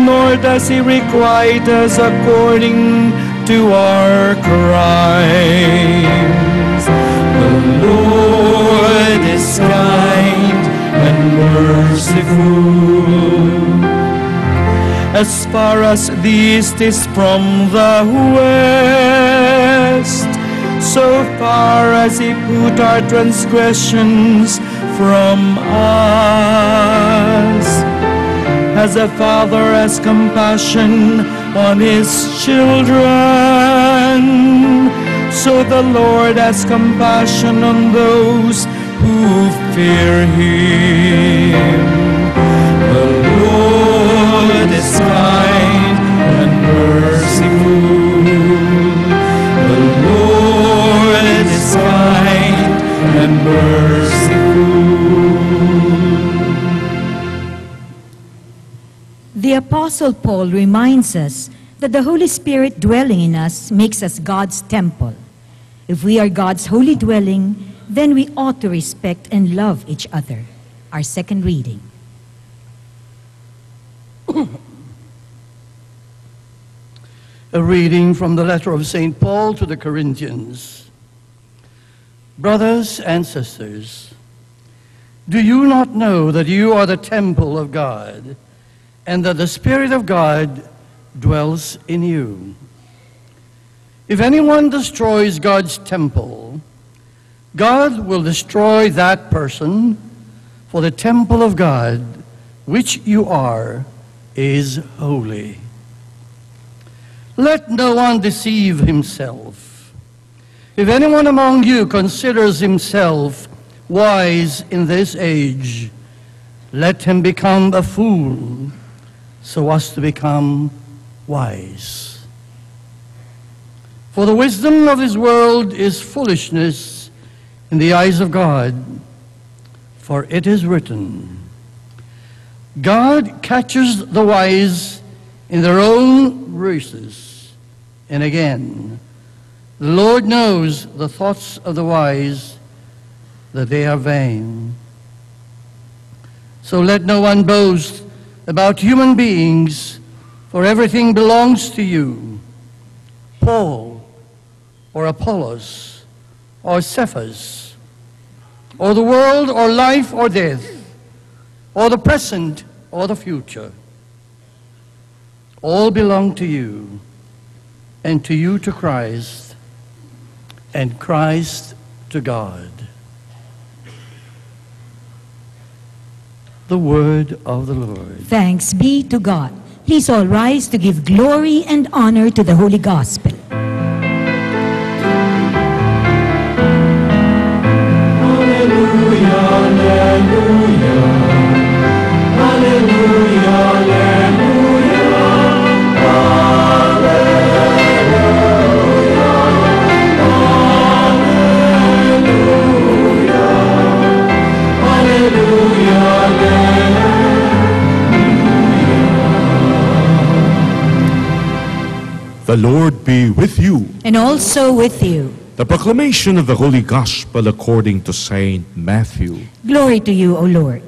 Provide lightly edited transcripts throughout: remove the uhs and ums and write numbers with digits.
nor does he requite us according to our crimes. The Lord is kind and merciful. As far as the east is from the west, so far as he put our transgressions from us. As a father has compassion on his children, so the Lord has compassion on those who fear him. The Lord is kind and merciful. The Lord is kind and merciful. The Apostle Paul reminds us that the Holy Spirit dwelling in us makes us God's temple. If we are God's holy dwelling, then we ought to respect and love each other. Our second reading. A reading from the letter of St. Paul to the Corinthians. Brothers and sisters, do you not know that you are the temple of God, and that the Spirit of God dwells in you? If anyone destroys God's temple, God will destroy that person, for the temple of God, which you are, is holy. Let no one deceive himself. If anyone among you considers himself wise in this age, let him become a fool, so as to become wise. For the wisdom of this world is foolishness in the eyes of God, for it is written, God catches the wise in their own races. And again, the Lord knows the thoughts of the wise, that they are vain. So let no one boast about human beings, for everything belongs to you. Paul, or Apollos, or Cephas, or the world, or life, or death, or the present, or the future. All belong to you, and to you to Christ, and Christ to God. The word of the Lord. Thanks be to God. Please all rise to give glory and honor to the Holy Gospel. Hallelujah, hallelujah. Hallelujah, The Lord be with you. And also with you. The proclamation of the Holy Gospel according to Saint Matthew. Glory to you, O Lord.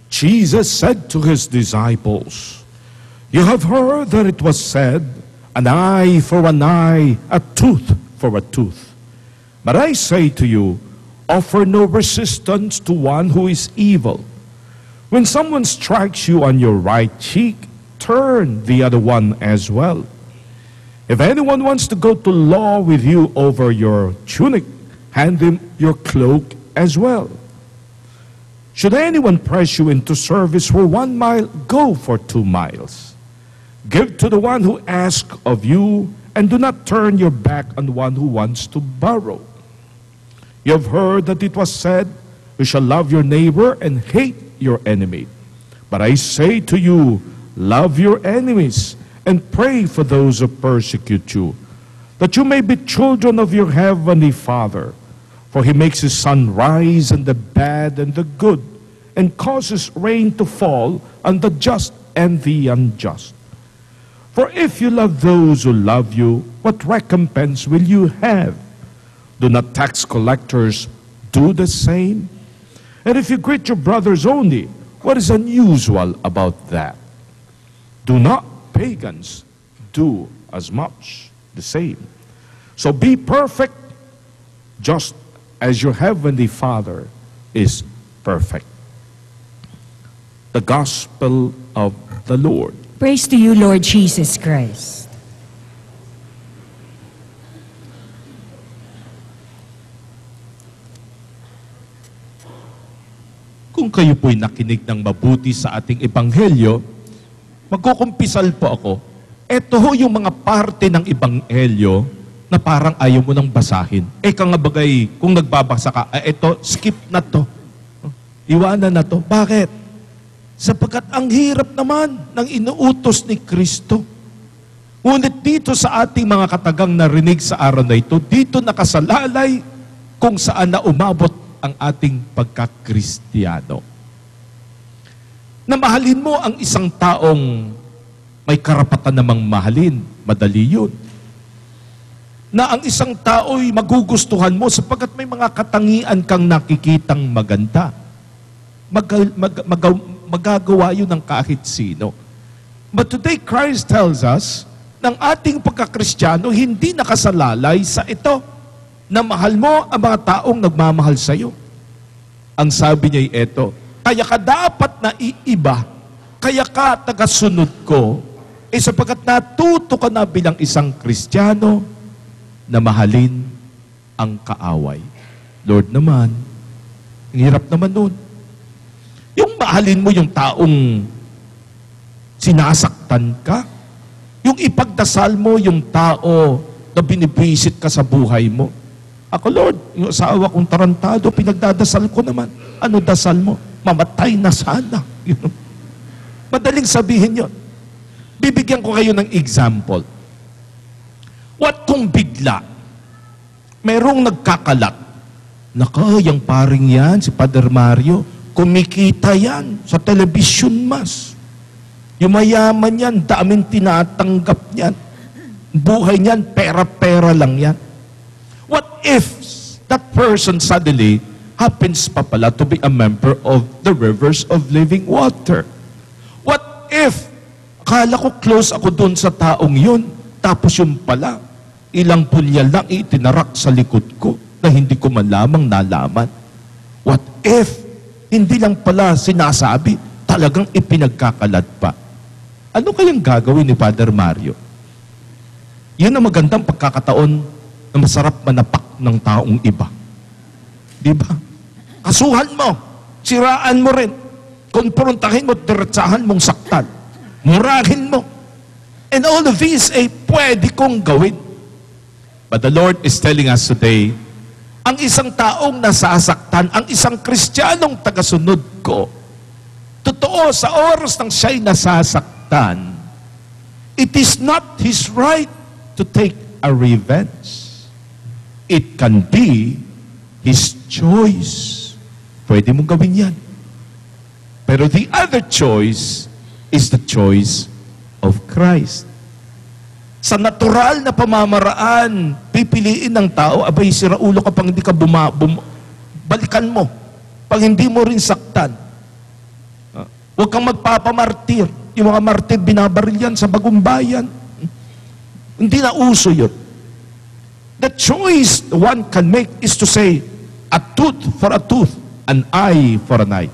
Jesus said to his disciples, You have heard that it was said, an eye for an eye, a tooth for a tooth. But I say to you, offer no resistance to one who is evil. When someone strikes you on your right cheek, turn the other one as well. If anyone wants to go to law with you over your tunic, hand him your cloak as well. Should anyone press you into service for 1 mile, go for 2 miles. Give to the one who asks of you, and do not turn your back on one who wants to borrow. You have heard that it was said, You shall love your neighbor and hate your enemy. But I say to you, love your enemies and pray for those who persecute you, that you may be children of your heavenly Father. For he makes his sun rise on the bad and the good, and causes rain to fall on the just and the unjust. For if you love those who love you, what recompense will you have? Do not tax collectors do the same? And if you greet your brothers only, What is unusual about that? Do not pagans do as much the same? So be perfect just as your heavenly Father is perfect. The Gospel of the Lord. Praise to you, Lord Jesus Christ. Kung kayo po'y nakinig ng mabuti sa ating ebanghelyo, magkukumpisal po ako. Ito ho yung mga parte ng ebanghelyo na parang ayaw mo nang basahin. Kung bagay, kung nagbabasa ka, ito, skip na to. Iwanan na to. Bakit? Sapagkat ang hirap naman ng inuutos ni Kristo. Ngunit dito sa ating mga katagang narinig sa araw na ito, dito nakasalalay kung saan na umabot ang ating pagkakristiyano. Na mahalin mo ang isang taong may karapatan namang mahalin, madali yun. Na ang isang tao'y magugustuhan mo sapagkat may mga katangian kang nakikitang maganda. Magagawa yun ng kahit sino. But today, Christ tells us, ng ating pagkakristyano, hindi nakasalalay sa ito, na mahal mo ang mga taong nagmamahal sa iyo. Ang sabi niya ay ito, kaya ka dapat na iiba, kaya ka tagasunod ko, sapagkat natuto ka na bilang isang Kristiyano na mahalin ang kaaway. Lord naman, ang hirap naman nun. Yung mahalin mo yung taong sinasaktan ka, yung ipagdasal mo yung tao na binibwisit ka sa buhay mo. Ako, Lord, yung asawa kong tarantado, pinagdadasal ko naman. Ano dasal mo? Mamatay na sana. Madaling sabihin yun. Bibigyan ko kayo ng example. What kung bigla, merong nagkakalat, naka, yung paring yan, si Father Mario, kumikita yan sa television mas. Yung mayaman yan, daming tinatanggap yan. Buhay niyan, pera-pera lang yan. What if that person suddenly happens pa pala to be a member of the rivers of living water? What if akala ko close ako doon sa taong yun, tapos yung pala, ilang pulyal lang itinarak sa likod ko na hindi ko man lamang nalaman? What if hindi lang pala sinasabi, talagang ipinagkakalat pa? Ano kayang gagawin ni Father Mario? Yun ang magandang pagkakataon na masarap manapak ng taong iba. Di ba? Kasuhan mo, siraan mo rin, konfrontahin mo, diretsahan mong saktan, murahin mo. And all of these ay pwede kong gawin. But the Lord is telling us today, ang isang taong nasasaktan, ang isang Kristiyanong tagasunod ko, totoo sa oras ng siya'y nasasaktan, it is not his right to take a revenge. It can be his choice. Pwede mong gawin yan. Pero the other choice is the choice of Christ. Sa natural na pamamaraan, pipiliin ng tao, abay, siraulo ka pang hindi ka balikan mo. Pag hindi mo rin saktan. Huwag kang magpapamartir. Yung mga martir, binabaril yan sa bagong bayan. Hindi na uso yun. The choice one can make is to say, a tooth for a tooth, an eye for an eye.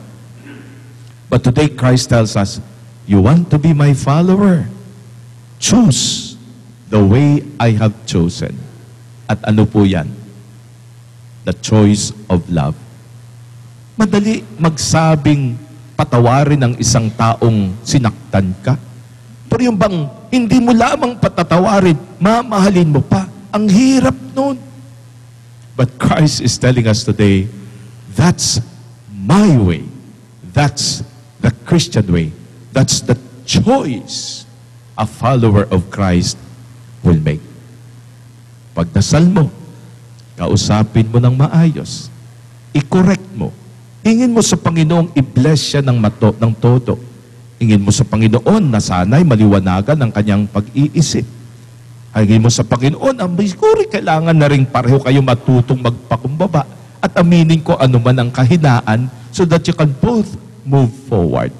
But today Christ tells us, you want to be my follower? Choose the way I have chosen. At ano po yan? The choice of love. Madali magsabing patawarin ng isang taong sinaktan ka. Pero yung bang hindi mo lamang patatawarin, mamahalin mo pa. Ang hirap nun. But Christ is telling us today, that's my way. That's the Christian way. That's the choice a follower of Christ will make. Pagdasal mo, kausapin mo ng maayos, i-correct mo, hingin mo sa Panginoong i-bless siya ng todo. Hingin mo sa Panginoon na sana'y maliwanagan ang kanyang pag-iisip. Hingin mo sa Panginoon, ang siguro kailangan na rin pareho kayo matutong magpakumbaba at aminin ko ano man ang kahinaan so that you can both move forward.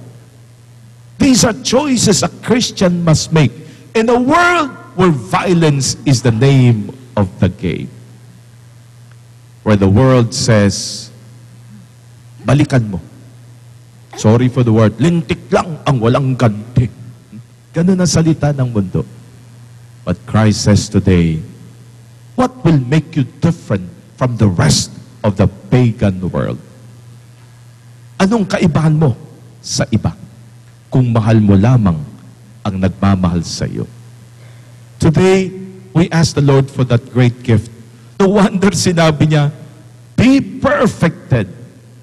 These are choices a Christian must make in a world where violence is the name of the game. Where the world says, balikan mo. Sorry for the word, lintik lang ang walang ganti. Ganun ang salita ng mundo. But Christ says today, what will make you different from the rest of the pagan world? Anong kaibahan mo sa iba kung mahal mo lamang ang nagmamahal sa iyo? Today, we ask the Lord for that great gift. No wonder sinabi niya, be perfected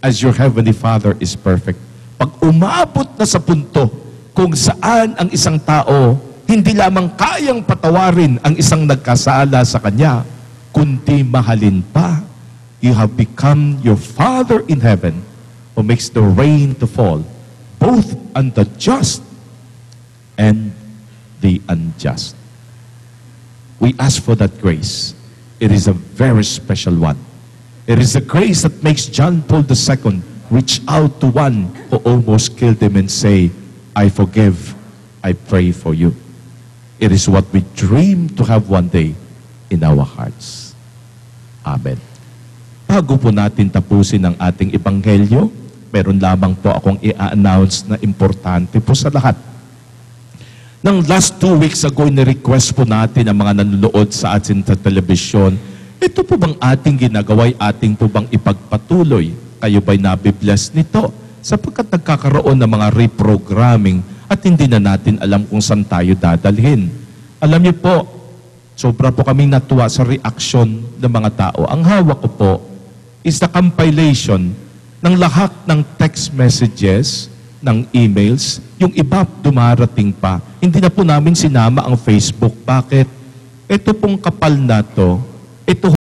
as your Heavenly Father is perfect. Pag umabot na sa punto kung saan ang isang tao hindi lamang kayang patawarin ang isang nagkasala sa kanya, kundi mahalin pa, you have become your Father in heaven who makes the rain to fall both on the just and the unjust. We ask for that grace. It is a very special one. It is the grace that makes John Paul II reach out to one who almost killed him and say, I forgive, I pray for you. It is what we dream to have one day in our hearts. Amen. Bago po natin tapusin ang ating ebanghelyo, meron lamang po akong i-announce na importante po sa lahat. Nang last 2 weeks ago, ni-request po natin ang mga nanonood sa atin sa telebisyon, ito po bang ating ginagawa, ating po bang ipagpatuloy? Kayo ba'y nabibless nito? Sapagkat nagkakaroon ng mga reprogramming at hindi na natin alam kung saan tayo dadalhin. Alam niyo po, sobra po kaming natuwa sa reaksyon ng mga tao. Ang hawak ko po is the compilation ng lahat ng text messages, ng emails, yung iba dumarating pa. Hindi na po namin sinama ang Facebook. Bakit? Ito pong kapal na to, ito